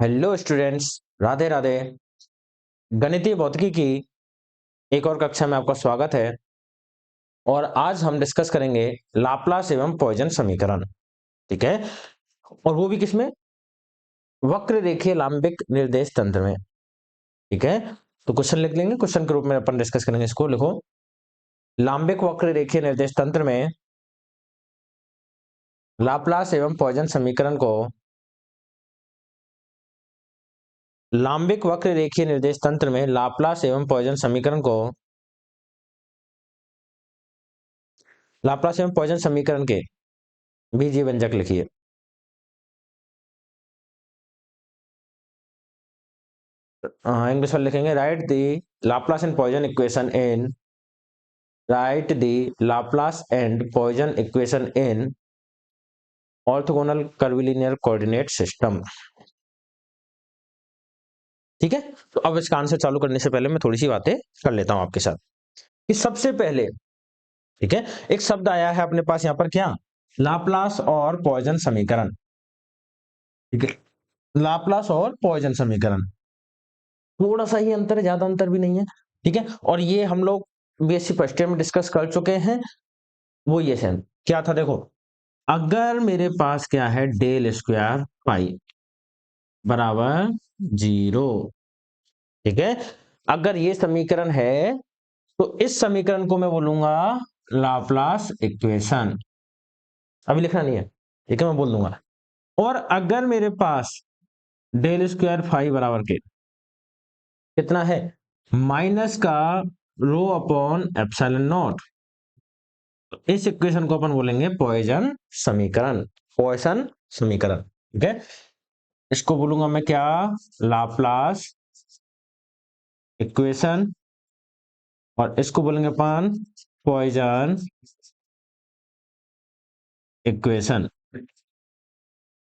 Hello students, Radhe Radhe. गणितीय भौतिकी की एक और कक्षा में आपका स्वागत है। और आज हम डिस्कस करेंगे लाप्लास एवं पॉइजन समीकरण। ठीक है, और वो भी किसमें? वक्र रेखीय लांबिक निर्देश तंत्र में। ठीक है, तो क्वेश्चन लिख लेंगे, क्वेश्चन के रूप में अपन डिस्कस करेंगे। इसको लिखो, लांबिक वक्र रेखीय निर्देश तंत्र में लाप्लास एवं पॉइजन समीकरण को लांबिक वक्र रेखीय निर्देश तंत्र में लाप्लास एवं पॉइजन समीकरण को लाप्लास एवं पॉइजन समीकरण के बीजीय व्यंजक लिखिए। इंग्लिश में लिखेंगे, write the Laplace and Poisson equation in write the Laplace and Poisson equation in orthogonal curvilinear coordinate system. ठीक है, तो अब इसका आंसर चालू करने से पहले मैं थोड़ी सी बातें कर लेता हूं आपके साथ कि सबसे पहले, ठीक है, एक शब्द आया है अपने पास यहां पर, क्या? लाप्लास और पॉइजन समीकरण। ठीक है, लाप्लास और पॉइजन समीकरण, थोड़ा सा ही अंतर है, ज्यादा अंतर भी नहीं है। ठीक है, और ये हम लोग बीएससी फर्स्ट ईयर में डिस्कस कर चुके हैं। वो ये सेम क्या था, देखो, अगर मेरे पास क्या है, डेल स्क्वायर पाई बराबर 0। ठीक है, अगर ये समीकरण है तो इस समीकरण को मैं बोलूंगा लाप्लास इक्वेशन। अभी लिखना नहीं है, ठीक है, मैं बोल दूंगा। और अगर मेरे पास डेल स्क्वायर फाई बराबर के कितना है, माइनस का रो अपॉन एप्सिलॉन नॉट, इस इक्वेशन को अपन बोलेंगे पॉइजन समीकरण। पॉइसन समीकरण, ठीक है, इसको बोलूंगा मैं क्या, लाप्लास इक्वेशन, और इसको बोलेंगे अपन पॉइजन इक्वेशन।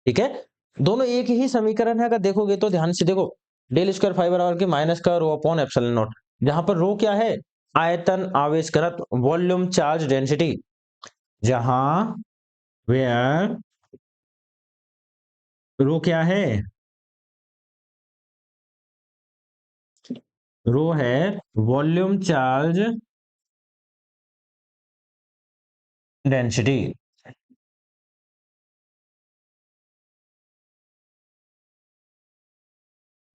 ठीक है, दोनों एक ही समीकरण है। अगर देखोगे तो ध्यान से देखो, डेल स्क्वायर फाइव बराबर के माइनस का रो अपॉन एप्सिलॉन नॉट, जहां पर रो क्या है, आयतन, आवेश घनत्व, वॉल्यूम, चार्ज, डेंसिटी। जहां वेयर रो क्या है, रो है वॉल्यूम, चार्ज, डेंसिटी।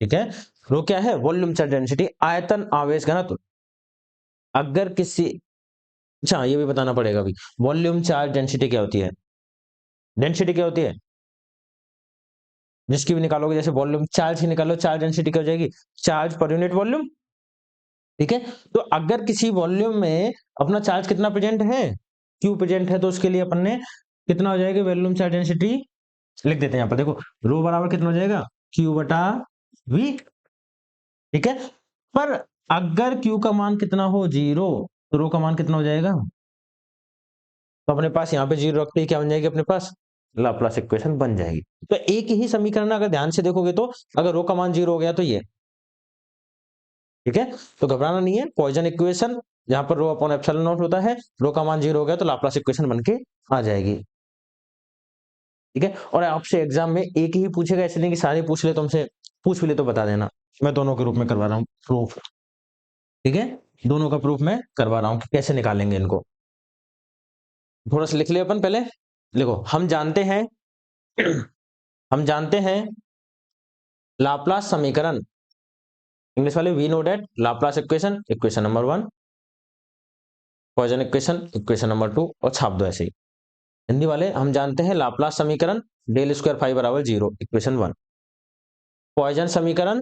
ठीक है, रो क्या है, वॉल्यूम, चार्ज, डेंसिटी, आयतन, आवेश घनत्व। अगर किसी, अच्छा ये भी बताना पड़ेगा अभी, वॉल्यूम, चार्ज, डेंसिटी क्या होती है? डेंसिटी क्या होती है? जिसकी भी निकालोगे, जैसे वॉल्यूम चार्ज ही निकालो, चार्ज डेंसिटी क्या हो जाएगी, चार्ज पर यूनिट वॉल्यूम। ठीक है, तो अगर किसी वॉल्यूम में अपना चार्ज कितना प्रेजेंट है, क्यू प्रेजेंट है, तो उसके लिए अपन ने कितना हो जाएगा, वॉल्यूम चार्ज डेंसिटी लिख देते हैं यहां पर। देखो, रो बराबर कितना हो जाएगा, क्यू बटा वी। ठीक है, पर अगर क्यू का मान कितना हो, 0, तो रो का मान कितना हो जाएगा? तो अपने पास यहाँ पे 0 रखते ही क्या बन जाएगी, अपने पास लाप्लास इक्वेशन बन जाएगी। तो एक ही समीकरण अगर ध्यान से देखोगे तो, अगर रो का मान 0 हो गया तो ये, ठीक है, तो घबराना नहीं है। पॉइजन इक्वेशन, जहां पर रो अपॉन एप्सिलॉन नॉट होता है, रो का मान 0 हो गया तो लाप्लास इक्वेशन बन के आ जाएगी। ठीक है, और आपसे एग्जाम में एक ही पूछेगा, ऐसे नहीं कि सारे पूछ ले, तुमसे पूछ भी ले तो बता देना। मैं दोनों के रूप में करवा रहा हूँ प्रूफ। ठीक है, दोनों का प्रूफ मैं करवा रहा हूँ कि कैसे निकालेंगे इनको। थोड़ा सा लिख ले अपन पहले। देखो, हम जानते हैं हम जानते हैं लाप्लास समीकरण, इंग्लिश वाले we know that Laplace equation, equation number 1, Poisson equation, equation number 2, और छाप दो ऐसे ही। हिंदी वाले, हम जानते हैं लाप्लास समीकरण, डेल स्क्वायर फाइव बराबर 0, इक्वेशन 1। पॉइजन समीकरण,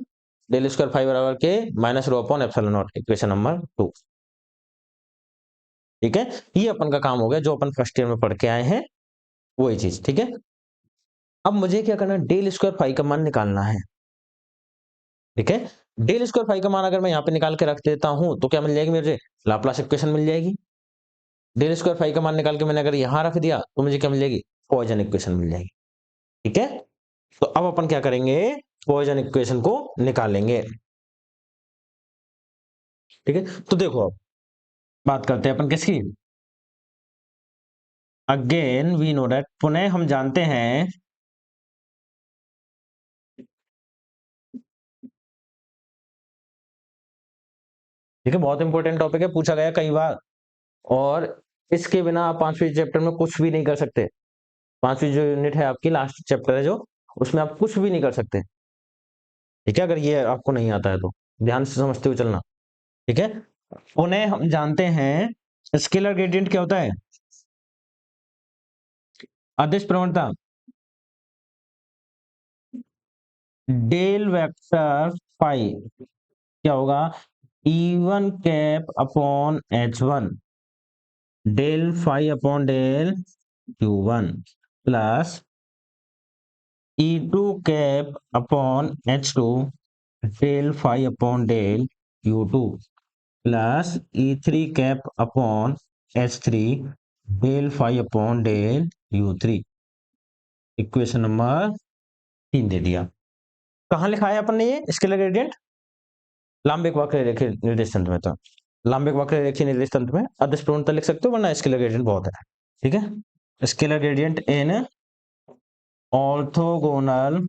डेल स्क्वायर फाइव बराबर के minus rho upon epsilon not, equation number 2। ठीक है, ये अपन का काम हो गया, जो अपन फर्स्ट ईयर में पढ़ के आए हैं वही चीज। ठीक है, अब मुझे क्या करना है, डेल स्क्वायर फाइव का मान निकालना है। ठीक है, डेल स्क्वायर फाइव का मान अगर मैं यहाँ पे निकाल के रख देता हूं तो क्या मिल जाएगी मुझे, लाप्लास इक्वेशन मिल जाएगी। डेल स्क्वायर फाइव का मान निकाल के मैंने अगर यहां रख दिया तो मुझे क्या मिल जाएगी, पॉइजन इक्वेशन मिल जाएगी। ठीक है, तो अब अपन क्या करेंगे, पॉइजन इक्वेशन को निकालेंगे। ठीक है, तो देखो अब बात करते हैं अपन किसकी, अगेन वी नो दैट, पुनः हम जानते हैं ठीक है, बहुत इंपॉर्टेंट टॉपिक है, पूछा गया कई बार। और इसके बिना आप 5वीं चैप्टर में कुछ भी नहीं कर सकते। 5वीं जो यूनिट है आपकी, लास्ट चैप्टर है जो, उसमें आप कुछ भी नहीं कर सकते। ठीक है, अगर ये आपको नहीं आता है तो ध्यान से समझते हुए चलना। ठीक है, उन्हें हम जानते हैं स्केलर ग्रेडियंट क्या होता है, अदिश प्रवणता, डेल वेक्टर फाई क्या होगा, E1 cap upon H1 del phi upon del Q1 plus E2 cap upon H2 del phi upon del Q2 plus E3 cap upon H3 del phi upon del U3। Equation number 3 दे दिया। कहाँ लिखा है अपन ने ये scalar gradient, लांबेक वक्र रेखीय निर्देश तंत्र में। तो लांबेक वक्र रेखीय निर्देश तंत्र में अदिश प्रवणता लिख सकते हो, वरना स्केलर ग्रेडियंट बहुत है। ठीक है, scalar gradient in orthogonal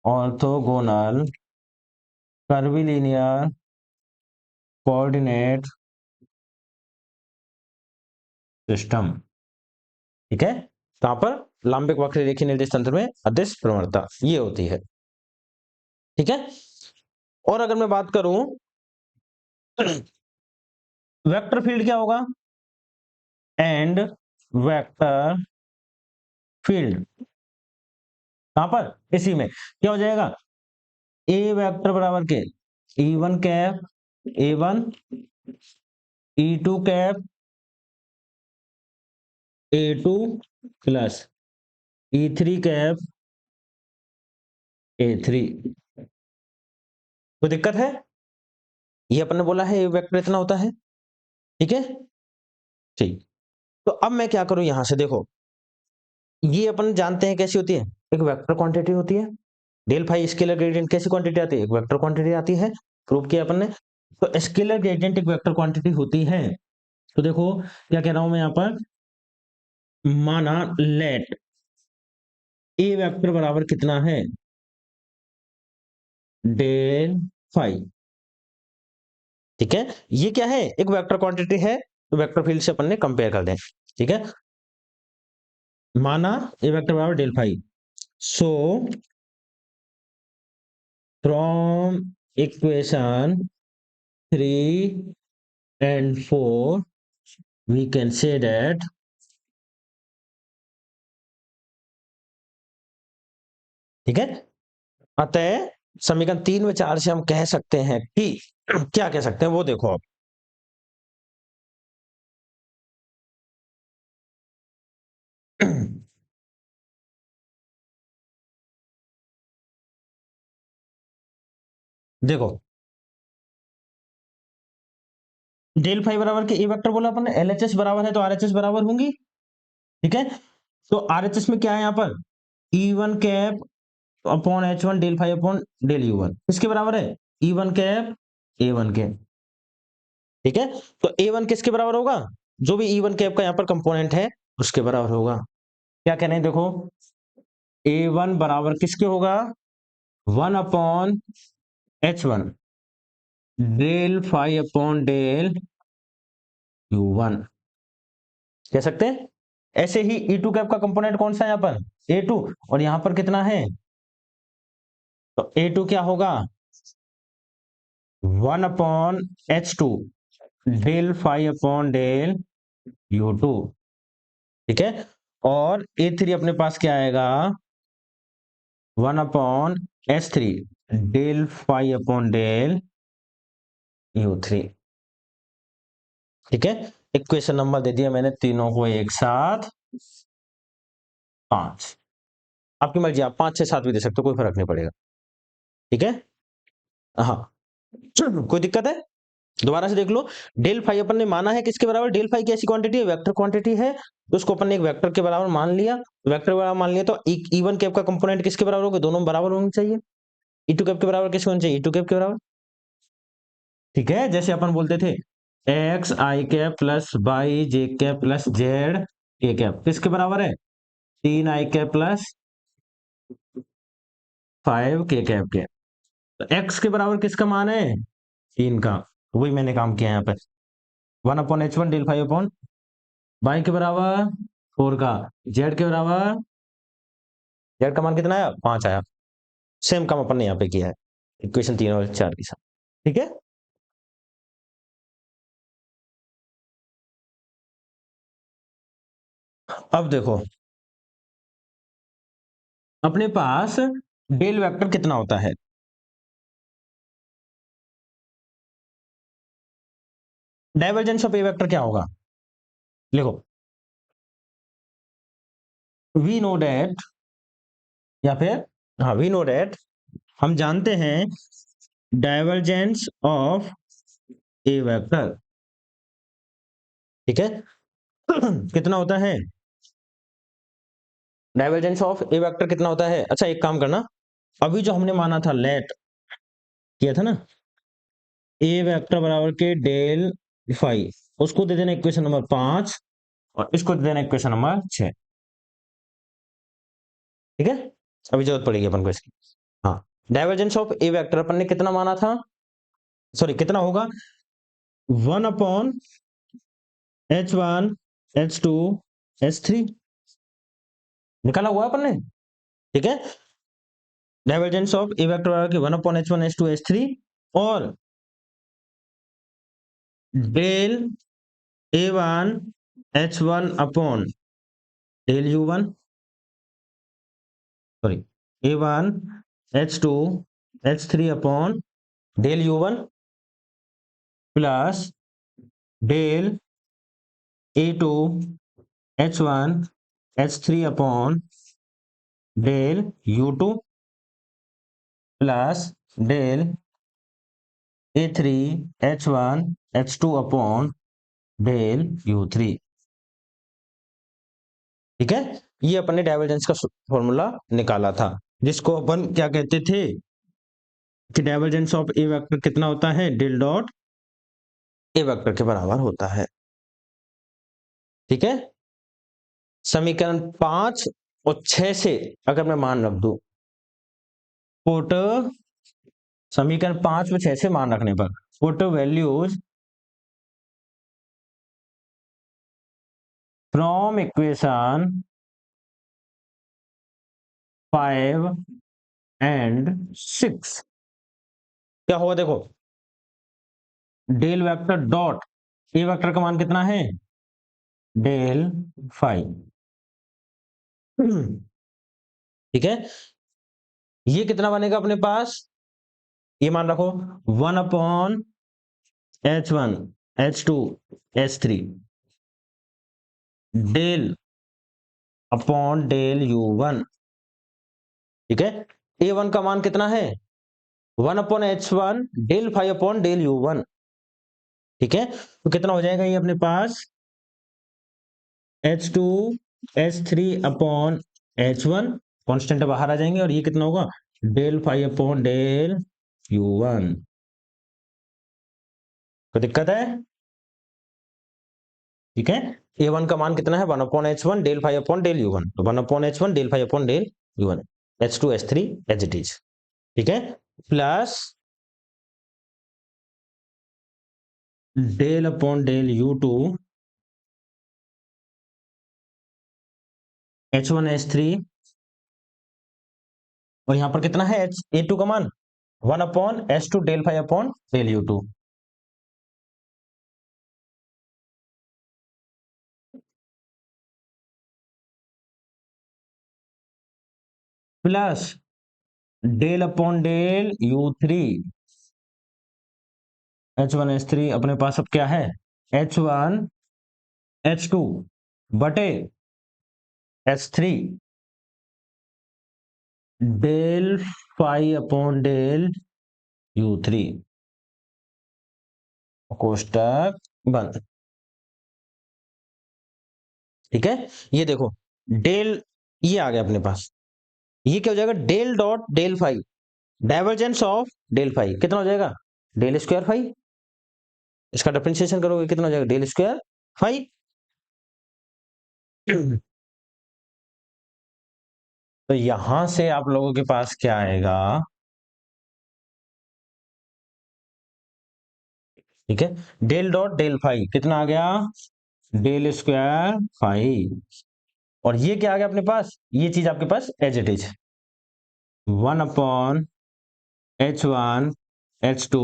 orthogonal curvilinear coordinate system. ठीक है, कहां पर, लांबेक वक्र रेखीय निर्देश तंत्र में अदिश प्रवणता ये होती है। ठीक है, और अगर मैं बात करूं वेक्टर फील्ड क्या होगा, एंड वेक्टर फील्ड कहां पर, इसी में क्या हो जाएगा, ए वेक्टर बराबर के E1 cap A1 E2 cap A2 plus E3 cap A3। कोई दिक्कत है, ये अपन ने बोला है ए वेक्टर इतना होता है। ठीक है, ठीक। तो अब मैं क्या करूं, यहां से देखो, ये अपन जानते हैं कैसी होती है, एक वेक्टर क्वांटिटी होती है। डेल फाई स्केलर ग्रेडियंट कैसी क्वांटिटी आती है, एक वेक्टर क्वांटिटी आती है, प्रूव किया अपन ने। तो स्केलर ग्रेडियंट एक वेक्टर क्वांटिटी होती है। तो देखो क्या कह रहा हूं मैं यहां पर, माना लेट ए वेक्टर बराबर कितना है, डेल फाई। ठीक है, ये क्या है, एक वेक्टर क्वांटिटी है, तो वेक्टर फील्ड से अपन ने कंपेयर कर दें। ठीक है, माना ए वेक्टर बराबर del phi, so from equation 3 and 4 we can say that, ठीक है, अतः समीकरण 3 व 4 से हम कह सकते हैं कि क्या कह सकते हैं वो देखो आप। देखो डेल फाई बराबर के ए वेक्टर बोला अपन ने, एलएचएस बराबर है तो आरएचएस बराबर होंगी। ठीक है, तो आरएचएस में क्या है यहाँ पर, E1 cap upon H1 del phi upon del U1 किसके बराबर है, E1 कैप A1 के। ठीक है, तो A1 किसके बराबर होगा, जो भी E1 कैप का यहाँ पर कंपोनेंट है उसके बराबर होगा। क्या कह रहे हैं देखो, A1 बराबर किसके होगा, 1 upon H1 del phi upon del U1 कह सकते हैं। ऐसे ही E2 कैप का कंपोनेंट कौन सा है यहाँ पर, A2, और यहाँ पर कितना है, तो A2 क्या होगा, 1 upon H2 del phi upon del U2। ठीक है, और A3 अपने पास क्या आएगा, 1 upon H3 del phi upon del U3। ठीक है, इक्वेशन नंबर दे दिया मैंने तीनों को एक साथ 5। आपकी मर्जी, आप 5 6 7 भी दे सकते हो, कोई फर्क नहीं पड़ेगा। ठीक है, हाँ, कोई दिक्कत है, दोबारा से देख लो। डेल फाई अपन ने माना है किसके बराबर, डेल फाई की ऐसी क्वांटिटी है, वेक्टर क्वांटिटी है, तो उसको अपन ने एक वेक्टर के बराबर मान लिया। वेक्टर के बराबर मान लिया तो E1 कैप का कंपोनेंट किसके बराबर होगा, दोनों बराबर होने चाहिए। E2 कैप के बराबर किसके होने चाहिए, E2 कैप के बराबर। ठीक है, जैसे अपन बोलते थे एक्स आई कैप प्लस वाई जे कैप प्लस जेड के कैप किसके बराबर है, 3 आई कैप प्लस 5 के कैप के। तो एक्स के बराबर किसका मान है, 3 का, वही मैंने काम किया यहाँ पे। 1/h1 डेल 5/y के बराबर 4 का, z के बराबर, z का मान कितना आया, 5 आया। सेम काम अपन ने यहाँ पे किया है इक्वेशन 3 और 4 के साथ। ठीक है, अब देखो अपने पास डेल वेक्टर कितना होता है। डाइवर्जेंस ऑफ ए वेक्टर क्या होगा, देखो वी नो डेट, या फिर हाँ वी नो डेट, हम जानते हैं डाइवर्जेंस ऑफ ए वेक्टर, ठीक है। कितना होता है डाइवर्जेंस ऑफ ए वेक्टर, कितना होता है। अच्छा एक काम करना, अभी जो हमने माना था लेट किया था ना, ए वेक्टर बराबर के डेल फाइव, उसको दे देना इक्वेशन नंबर 5 और इसको दे देना इक्वेशन नंबर 6। ठीक है, अभी जरूरत पड़ेगी अपन को इसकी। हाँ, डाइवर्जेंस ऑफ ए वेक्टर अपन ने कितना माना था, सॉरी कितना होगा, 1/h1 h2 h3, निकाला हुआ अपन ने। ठीक है, डाइवर्जेंस ऑफ ए वेक्टर बराबर के 1/h1 h2 h3 और del a1 h1 upon del u1, sorry a1 h2 h3 upon del u1 plus del a2 h1 h3 upon del u2 plus del a3 h1 h2 upon del u3। ठीक है, ये अपन ने divergence का formula निकाला था, जिसको अपन क्या कहते थे कि डाइवर्जेंस ऑफ ए वेक्टर कितना होता है, डेल डॉट ए वेक्टर के बराबर होता है। ठीक है, समीकरण 5 और 6 से अगर मैं मान रख दूं, पुट समीकरण 5 में 6 से मान रखने पर put values from equation 5 and 6, क्या होगा देखो, del vector dot A vector का मान कितना है, डेल 5। ठीक है, ये कितना बनेगा अपने पास, ये मान रखो 1/h1 h2 h3 del upon del u1। ठीक है, a1 का मान कितना है, 1/h1 del 5 upon del u1। ठीक है, तो कितना हो जाएगा ये अपने पास, h2 h3 upon h1, constant बाहर आ जाएंगे, और ये कितना होगा, डेल 5 अपॉन डेल u1। कोई दिक्कत है, ठीक है। a1 का मान कितना है, 1/h1 del 5 upon del u1, तो 1/h1 del 5 upon del u1, h2 h3 as it is. ठीक है, plus del upon del u2 h1 h3, और यहां पर कितना है a2 का मान 1/h2 del 5 upon del u2, plus del upon del u3 h1 h3, अपने पास अब क्या है, h1 h2 बटे h3 del 5 upon del u3, कोष्टक बंद। ठीक है, ये देखो डेल, ये आ गया अपने पास, ये क्या हो जाएगा, del dot del 5, divergence of del 5 कितना हो जाएगा, डेल स्क्वायर 5, इसका डिफरेंशिएशन करोगे कितना हो जाएगा, डेल स्क्वायर 5। तो यहां से आप लोगों के पास क्या आएगा, ठीक है, डेल डॉट डेल फाई कितना आ गया, डेल स्क्वायर फाई, और ये क्या आ गया अपने पास, ये चीज आपके पास as it is 1/H1 H2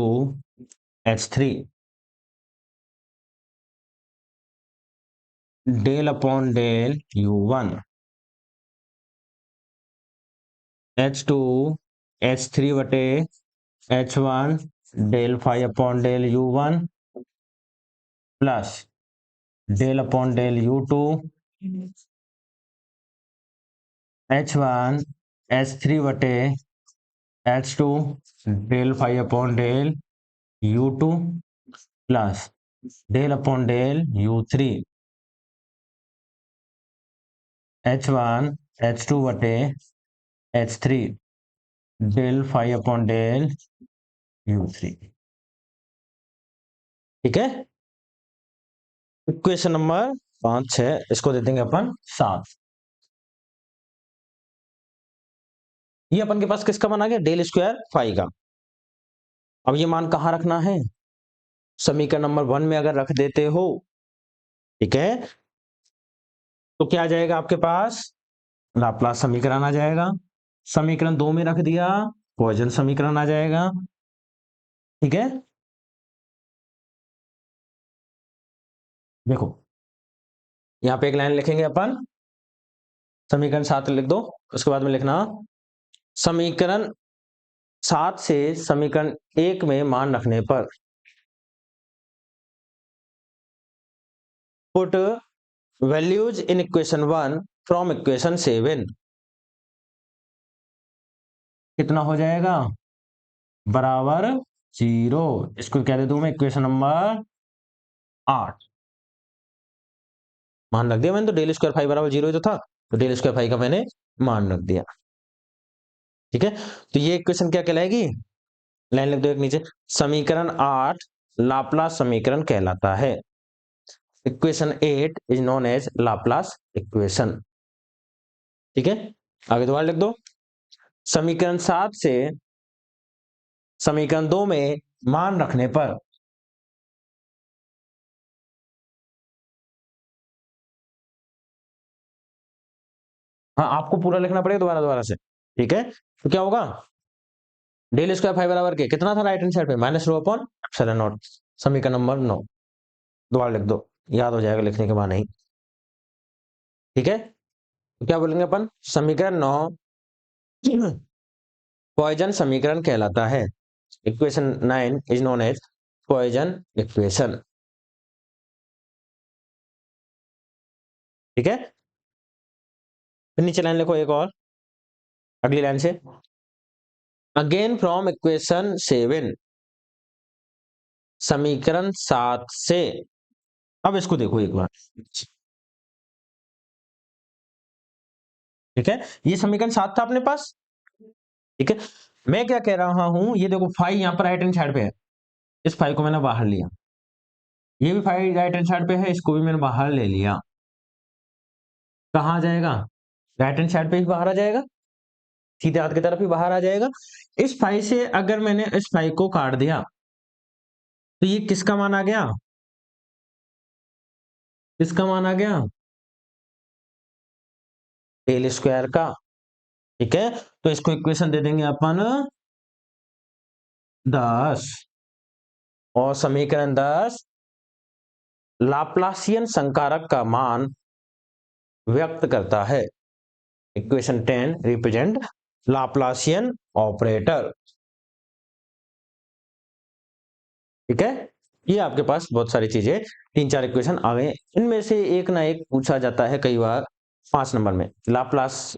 H3 del upon del U1 H2 H3 बटे H1 del phi upon del U1 plus del upon del U2 H1 H3 बटे H2 del phi upon del U2 plus del upon del U3 H1 H2 बटे H3 del phi upon del U3। ठीक है, equation number 5 6 इसको दे देंगे अपन 7। ये अपन के पास किसका मान आ गया, डेल स्क्वायर फाई का। अब ये मान कहां रखना है, समीकरण नंबर 1 में अगर रख देते हो, ठीक है, तो क्या आ जाएगा आपके पास, लाप्लास समीकरण आ जाएगा। समीकरण 2 में रख दिया, पॉइजन समीकरण आ जाएगा। ठीक है, देखो यहां पे एक लाइन लिखेंगे अपन, समीकरण 7 लिख दो, उसके बाद में लिखना समीकरण 7 से समीकरण 1 में मान रखने पर put values in equation 1 from equation 7 कितना हो जाएगा, बराबर 0। इसको क्या दे दूं मैं, इक्वेशन नंबर 8 मान रख दिया मैंने, तो डेल स्क्वायर फाई बराबर 0 ही तो था, तो डेल स्क्वायर फाई का मैंने मान रख दिया। ठीक है, तो ये इक्वेशन क्या कहलाएगी, लाइन लिख दो एक नीचे, समीकरण 8 लाप्लास समीकरण कहलाता है। Equation 8 is known as Laplace equation. ठीक है, आगे दोबारा लिख दो, समीकरण 7 से समीकरण 2 में मान रखने पर हाँ आपको पूरा लिखना पड़ेगा दोबारा दोबारा से। ठीक है, तो क्या होगा, डेल स्क्वायर फाई बराबर के कितना था राइट हैंड साइड पे, -ρ अपॉन एप्सिलॉन नॉट, समीकरण नंबर 9 दोबारा लिख दो, याद हो जाएगा लिखने के बाद नहीं। ठीक है, तो क्या बोलेंगे अपन, समीकरण 9 पॉइजन समीकरण कहलाता है। Equation 9 is known as Poisson equation. ठीक है, फिर नीचे लाइन लिखो एक और, अगली लाइन से, अगेन फ्रॉम इक्वेशन 7 समीकरण 7 से, अब इसको देखो एक बार। ठीक है, ये समीकरण 7 था अपने पास। ठीक है, मैं क्या कह रहा हूं, ये देखो फाई यहां पर राइट हैंड साइड पे है, इस फाई को मैंने बाहर लिया, ये भी फाई राइट हैंड साइड पे है, इसको भी मैंने बाहर ले लिया, कहां आ जाएगा, राइट हैंड साइड पे ही बाहर आ जाएगा, सीधे हाथ की तरफ ही बाहर आ जाएगा। इस फाई से अगर मैंने इस फाई को काट दिया तो ये किसका मान आ गया, किसका मान आ गया, डेल स्क्वायर का। ठीक है, तो इसको इक्वेशन दे देंगे अपन 10, और समीकरण 10 लाप्लासियन संकारक का मान व्यक्त करता है। Equation 10 represent Laplacian operator. ठीक है, ये आपके पास बहुत सारी चीजें, 3 4 इक्वेशन आ गए, इनमें से एक ना एक पूछा जाता है कई बार 5 नंबर में, लाप्लास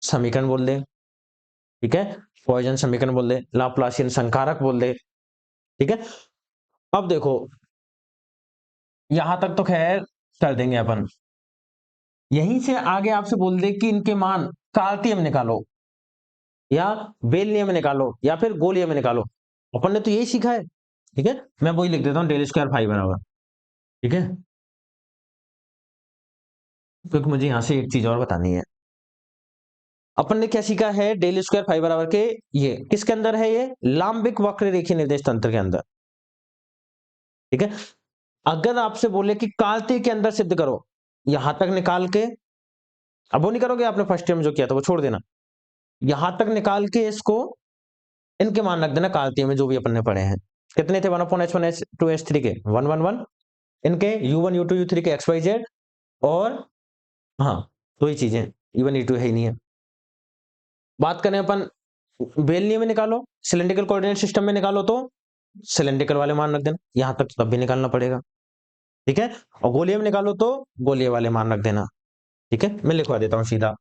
समीकरण बोल दे, ठीक है, पॉइजन समीकरण बोल दे, लाप्लासियन संकारक बोल दे। ठीक है, अब देखो यहां तक तो खैर कर देंगे अपन, यहीं से आगे आपसे बोल दे कि इनके मान कार्तीय में निकालो, या बेलनीय में निकालो, या फिर गोलीय में निकालो, अपन ने तो यही सीखा है। ठीक है, मैं वही लिख देता हूं, डेल स्क्वायर फाई बराबर। ठीक है, क्योंकि मुझे यहां से एक चीज और बतानी है, अपन ने क्या सीखा है, डेल स्क्वायर फाई बराबर के, ये किसके अंदर है, ये लाम्बिक वक्र रेखीय निर्देश तंत्र के अंदर। ठीक है। अगर आपसे बोले कि कार्तीय के अंदर सिद्ध करो, यहां तक निकाल के, अब वो नहीं करोगे आपने फर्स्ट ईयर में जो किया था वो छोड़ देना, यहां तक निकाल के इसको इनके मान रख देना कार्तीय में जो भी अपन ने पढ़े हैं। कितने थे 1/h1 h2 h3 के 1 1 1, इनके u1 u2 u3 के xyz, और हाँ दो ही चीजें, e1 e2 है ही नहीं है। बात करें अपन बेलनीय में निकालो, सिलेंड्रिकल कोऑर्डिनेट सिस्टम में निकालो तो सिलेंड्रिकल वाले मान रख देना, यहां तक तो तब भी निकालना पड़ेगा, ठीक है। और गोलीय में निकालो तो गोलीय वाले मान रख देना, ठीक है। मैं लिखवा देता हूं सीधा।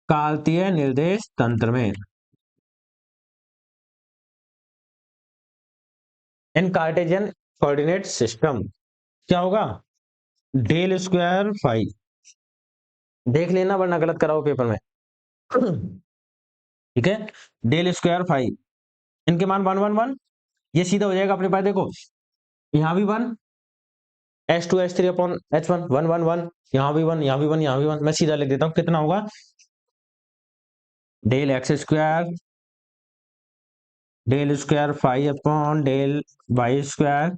कार्तीय निर्देश तंत्र में इन कार्टेशियन कोऑर्डिनेट सिस्टम क्या होगा, डेल स्क्वायर फाई, देख लेना वरना गलत कराओ पेपर में। ठीक है, डेल स्क्वायर फाई, इनके मान 1 1 1, ये सीधा हो जाएगा अपने पास, देखो यहां भी 1, h2 h3 अपॉन h1 1 1 1, यहां भी 1, यहां भी 1, यहां भी 1, मैं सीधा लिख देता हूं, कितना होगा del X square, del square phi upon del Y square,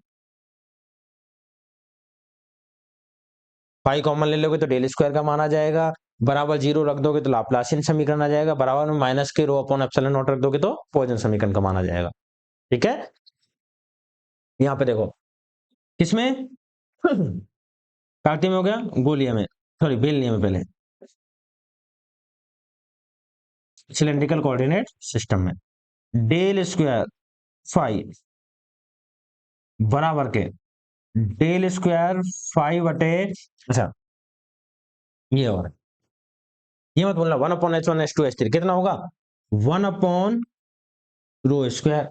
phi common ले लोगे तो डेल स्क्वायर का मान आ जाएगा, बराबर 0 रख दोगे तो लाप्लासियन समीकरण आ जाएगा, बराबर में माइनस के रो अपॉन एप्सिलॉन नॉट रख दोगे तो पॉइसन समीकरण का मान आ जाएगा, ठीक है। यहाँ पे देखो किसमें, कार्तीय में हो गया, गोलीय में, सॉरी बेलनीय में, पहले सिलेंड्रिकल कोऑर्डिनेट सिस्टम में डेल स्क्वायर फाई बराबर के डेल स्क्वायर फाई बटे, अच्छा ये और ये मत बोलना 1/h1 h2 h3 कितना होगा 1/रो square,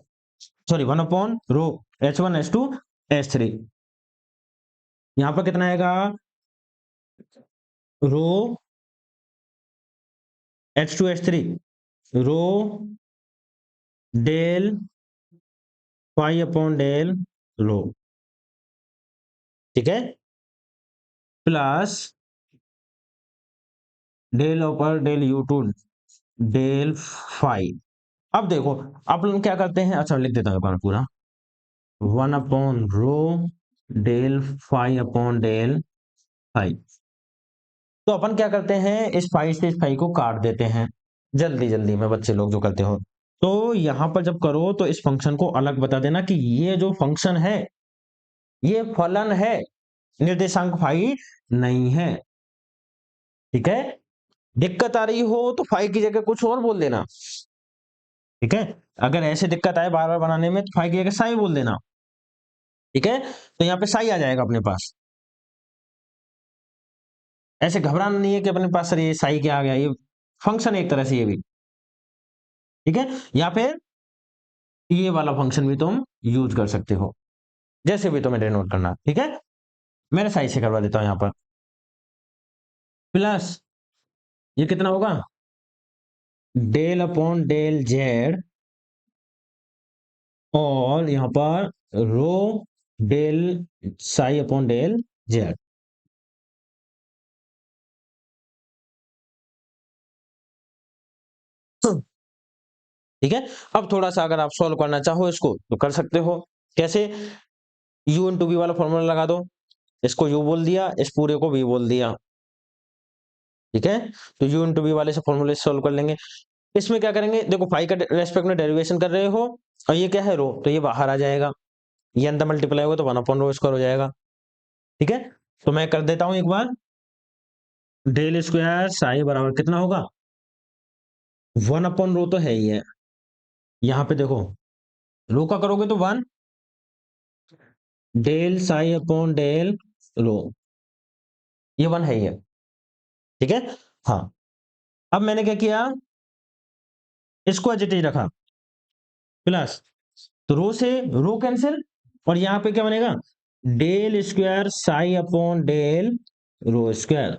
sorry 1/रो h1 h2 h3, यहां पर कितना आएगा rho h2 h3, rho del phi upon del rho, ठीक है, प्लस डेल ऊपर डेल u2 डेल फाई। अब देखो आप लोग क्या करते हैं, अच्छा लिख देता हूं एक बार पूरा, 1/रो del phi upon del phi. तो अपन क्या करते हैं, इस फाई से इस फाई को काट देते हैं, जल्दी जल्दी में बच्चे लोग जो करते हो, तो यहां पर जब करो तो इस फंक्शन को अलग बता देना कि ये जो फंक्शन है ये फलन है, निर्देशांक फाई नहीं है, ठीक है। दिक्कत आ रही हो तो फाई की जगह कुछ और बोल देना, ठीक है। अगर ऐसे दिक्कत आए बार बार बनाने में तो फाई की जगह साई बोल देना, ठीक है। तो यहाँ पे साई आ जाएगा अपने पास, ऐसे घबराना नहीं है कि अपने पास सर ये साई क्या आ गया, ये फंक्शन एक तरह से ये भी, ठीक है। या फिर ये वाला फंक्शन भी तुम यूज कर सकते हो, जैसे भी तुम्हें डिनोट करना, ठीक है। मैंने साई से करवा देता हूं यहाँ पर, प्लस ये कितना होगा डेल अपॉन डेल जेड, और यहाँ पर rho del psi upon del Z, ठीक है। अब थोड़ा सा अगर आप सॉल्व करना चाहो इसको तो कर सकते हो, कैसे, u इंटू वी वाला फॉर्मूला लगा दो, इसको u बोल दिया, इस पूरे को v बोल दिया, ठीक है। तो u इंटू वी वाले से फॉर्मूले सॉल्व कर लेंगे। इसमें क्या करेंगे, देखो फाई का रेस्पेक्ट में डेरिवेशन कर रहे हो, और ये क्या है रो, तो ये बाहर आ जाएगा, ये अंदर मल्टीप्लाई होगा तो 1/रो स्क्वायर हो जाएगा, ठीक है। तो मैं कर देता हूं एक बार, डेल स्क्वायर साई बराबर कितना होगा 1/रो तो है ही है, यहाँ पे देखो रो का करोगे तो 1 del psi upon del rho, ये 1 है ही है, ठीक है। हाँ, अब मैंने क्या किया, इसको एज इट इज रखा, प्लस तो रो से रो कैंसिल, और यहां पे क्या बनेगा del square psi upon del rho square,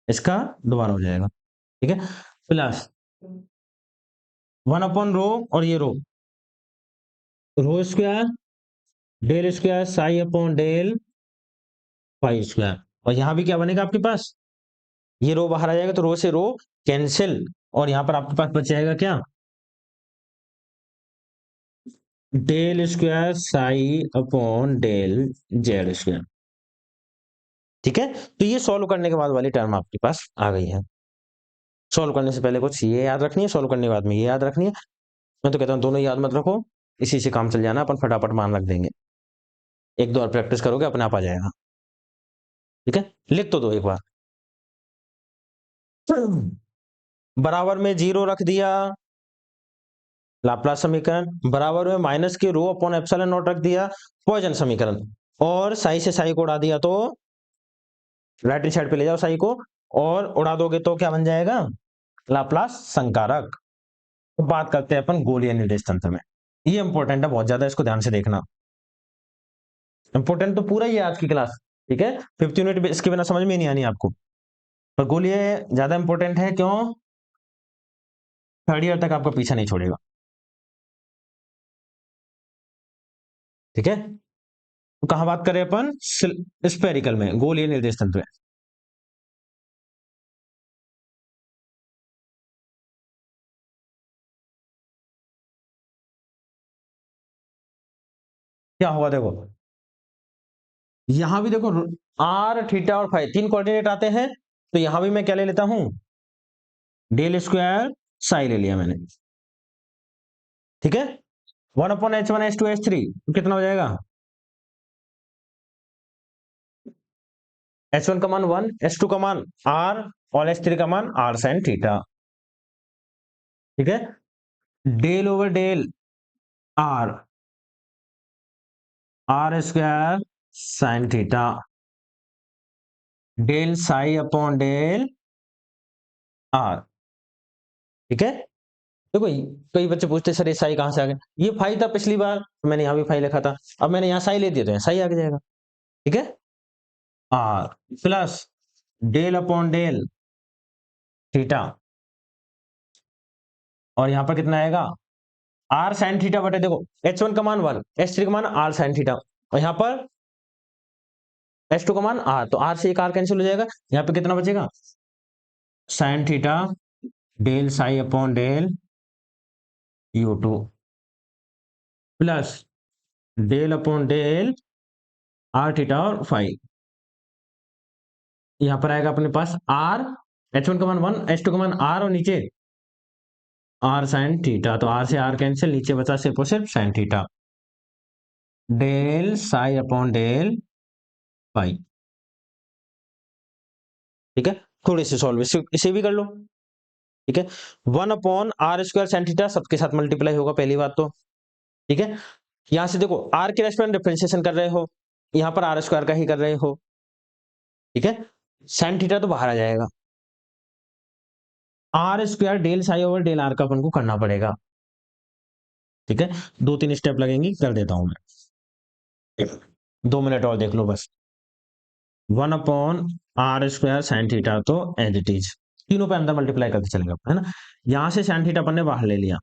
इसका दोबारा हो जाएगा, ठीक है, प्लस 1/रो, और ये rho square del square psi upon del phi square, और यहां भी क्या बनेगा आपके पास, ये रो बाहर आ जाएगा तो रो से रो कैंसिल, और यहां पर आपके पास बच जाएगा क्या del square psi upon del Z square. ठीक है, तो ये सॉल्व करने के बाद वाली टर्म आपके पास आ गई है। सॉल्व करने से पहले कुछ ये याद रखनी है, सॉल्व करने के बाद में ये याद रखनी है। मैं तो कहता हूँ दोनों याद मत रखो, इसी से काम चल जाना, अपन फटाफट मान रख देंगे। एक दो और प्रैक्टिस करोगे अपने आप आ जाएगा। ठीक है, लिख तो दो एक बार। बराबर में जीरो रख दिया, लाप्लास समीकरण। बराबर में माइनस के रो अपॉन एप्सिलॉन नॉट रख दिया, पॉइसन समीकरण। और साई से साई को उड़ा दिया तो राइट हैंड साइड पे ले जाओ साई को, और उड़ा दोगे तो क्या बन जाएगा, लाप्लास संकारक। तो बात करते हैं अपन गोलीय निर्देश तंत्र में। ये इंपॉर्टेंट है बहुत ज्यादा, इसको ध्यान से देखना। इंपॉर्टेंट तो पूरा ही है आज की क्लास। ठीक है, 50 यूनिट इसके बिना समझ में नहीं आनी आपको। पर गोलीय ज्यादा इंपॉर्टेंट है, क्यों? थर्ड ईयर तक आपका पीछा नहीं छोड़ेगा। ठीक है, तो कहां बात करें अपन, स्पेरिकल में, गोलीय निर्देश तंत्र में। क्या होगा देखो, यहां भी देखो, आर थीटा और फाइव तीन कोऑर्डिनेट आते हैं, तो यहां भी मैं क्या ले लेता हूं, डेल स्क्वायर साई ले लिया मैंने। ठीक है, 1/h1 h2 h3 तो कितना हो जाएगा, h1 का मान 1, h2 का मान r, और h3 का मान r sin थीटा। ठीक है, del over del r, r square sine theta, del psi upon del r। ठीक है, देखो कई बच्चे पूछते सर ये साई कहां से आ गया, ये फाई था पिछली बार, तो मैंने यहां भी फाई लिखा था, अब मैंने यहां साई ले दिया तो यहाँ साई आ जाएगा। ठीक है, r plus del upon del theta, और यहां पर कितना आएगा, r sin थीटा बटे, देखो h1 का मान 1, h3 का मान r sin थीटा, और यहां पर h2 का मान r, तो r से एक r कैंसिल हो जाएगा, यहां पे कितना बचेगा, sin theta del psi upon del u2 plus del upon del r theta और फाइव। यहां पर आएगा अपने पास r, h1 का मान 1, h2 का मान r, और नीचे r sin थीटा, तो r से r कैंसिल, नीचे बचा सिर्फ और सिर्फ sin theta, del psi upon del five. ठीक है, थोड़ी सी सॉल्व इसे भी कर लो। ठीक है, 1/r² sin थीटा सबके साथ मल्टीप्लाई होगा पहली बात तो। ठीक है, यहां से देखो r के रेस्पेक्ट डिफरेंशिएशन कर रहे हो, यहां पर r² का ही कर रहे हो। ठीक है, sin थीटा तो बाहर आ जाएगा, r² del psi over del r का अपन को करना पड़ेगा। ठीक है, दो तीन स्टेप लगेंगी, कर देता हूं मैं, 2 मिनट और देख लो बस। 1/r² sin थीटा तो एज इट इज, तीनों पे अंदर मल्टीप्लाई करके चलेगा, है ना। यहां से sin थीटा अपन ने बाहर ले लिया,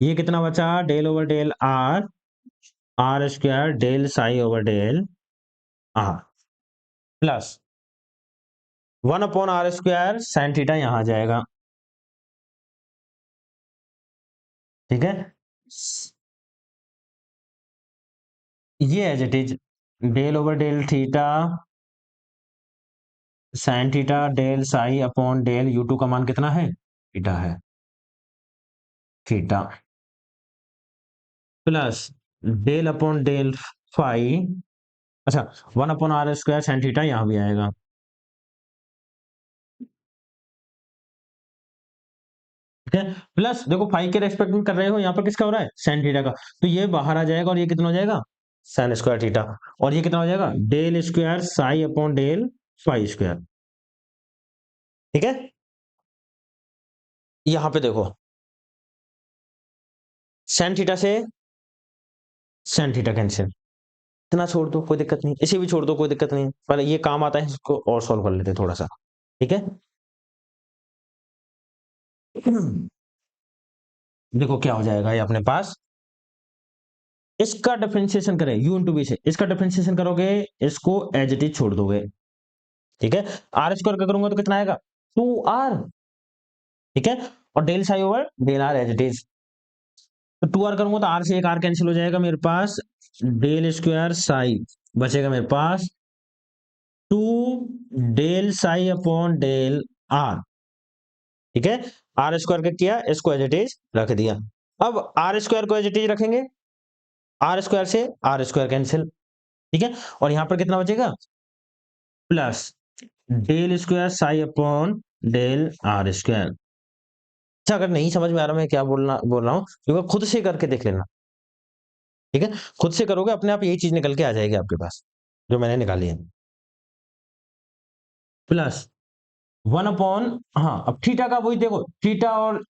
ये कितना बचा, del over del r, r² del psi over del r plus 1/r² sin theta यहां आ जाएगा। ठीक है, ये as it is, del over del theta sin theta del psi upon del u2 का मान कितना है, थीटा है, theta plus del upon del phi, अच्छा 1/r² sin थीटा यहां भी आएगा। ठीक है, प्लस देखो फाई के रेस्पेक्ट में कर रहे हो, यहाँ पर किसका हो रहा है, sin थीटा का, तो ये बाहर आ जाएगा, और ये कितना हो जाएगा, sin स्क्वायर थीटा, और ये कितना हो जाएगा, del square psi upon del phi square. ठीक है, यहां पे देखो sin थीटा से sin थीटा कैंसिल, इतना छोड़ दो कोई दिक्कत नहीं, इसे भी छोड़ दो कोई दिक्कत नहीं, पर ये काम आता है, इसको और सॉल्व कर लेते हैं थोड़ा सा। ठीक है, देखो क्या हो जाएगा, ये अपने पास, इसका डिफरेंशिएशन करें u इंटू बी से, इसका डिफरेंशिएशन करोगे, इसको एज इट इज छोड़ दोगे। ठीक है, r² का करूंगा तो कितना आएगा, 2r। ठीक है, और del psi over del r as it is. तो 2r करूंगा तो r से एक r कैंसिल हो जाएगा, मेरे पास डेल स्क्वायर साई बचेगा मेरे पास 2 del psi upon del r। ठीक है, आर स्क्वायर का किया, इसको एज इट इज रख दिया। अब आर स्क्वायर को एज इट इज रखेंगे, आर स्क्वायर से आर स्क्वायर कैंसिल। ठीक है, और यहां पर कितना बचेगा, plus del square psi upon del R square. अच्छा, अगर नहीं समझ में आ रहा मैं क्या बोल रहा हूं तो खुद से करके देख लेना। ठीक है, खुद से करोगे अपने आप यही चीज निकल के आ जाएगी आपके पास जो मैंने निकाली है। प्लस 1 अपॉन, हाँ अब थीटा का वही देखो, थीटा और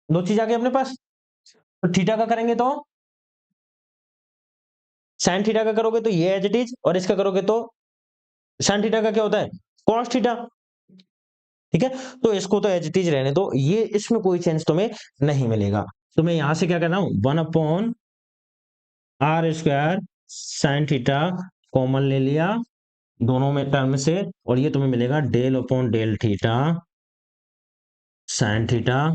दो चीज आ गई अपने पास, तो थीटा का करेंगे तो साइन थीटा का करोगे तो ये एज इट इज, और इसका करोगे तो साइन थीटा का क्या होता है, कॉस थीटा। ठीक है, तो इसको तो एज इट इज रहने दो, ये इसमें कोई चेंज तुम्हें नहीं मिलेगा। तो मैं यहां से क्या कर रहा हूं, 1 upon R square sine theta common ले लिया दोनों में टर्म से, और ये तुम्हें मिलेगा del upon del theta sine theta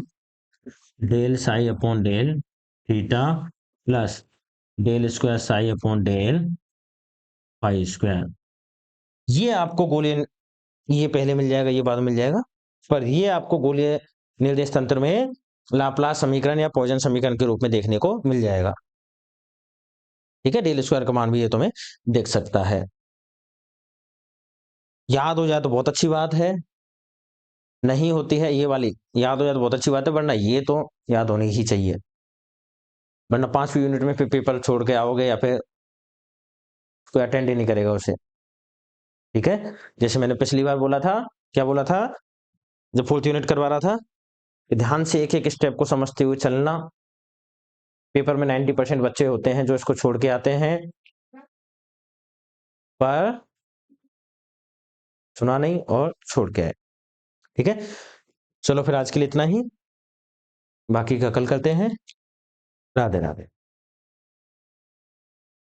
del psi upon del theta plus del square psi upon del pi square. ये आपको गोलीय, ये पहले मिल जाएगा, ये बाद में मिल जाएगा, पर ये आपको गोलीय निर्देश तंत्र में लाप्लास समीकरण या पॉइसन समीकरण के रूप में देखने को मिल जाएगा। ठीक है, डेल स्क्वायर का मान भी ये तुम्हें देख सकता है। याद हो जाए तो बहुत अच्छी बात है, नहीं होती है ये वाली याद हो जाए तो बहुत अच्छी बात है, वरना ये तो याद होनी ही चाहिए, वरना 5वीं यूनिट में फिर पेपर छोड़ के आओगे या फिर कोई अटेंड ही नहीं करेगा उसे। ठीक है, जैसे मैंने पिछली बार बोला था, क्या बोला था जब 4th यूनिट करवा रहा था, कि ध्यान से एक एक स्टेप को समझते हुए चलना। पेपर में 90% बच्चे होते हैं जो इसको छोड़ के आते हैं, पर सुना नहीं और छोड़ के आए। ठीक है, चलो फिर आज के लिए इतना ही, बाकी का कल करते हैं। राधे राधे।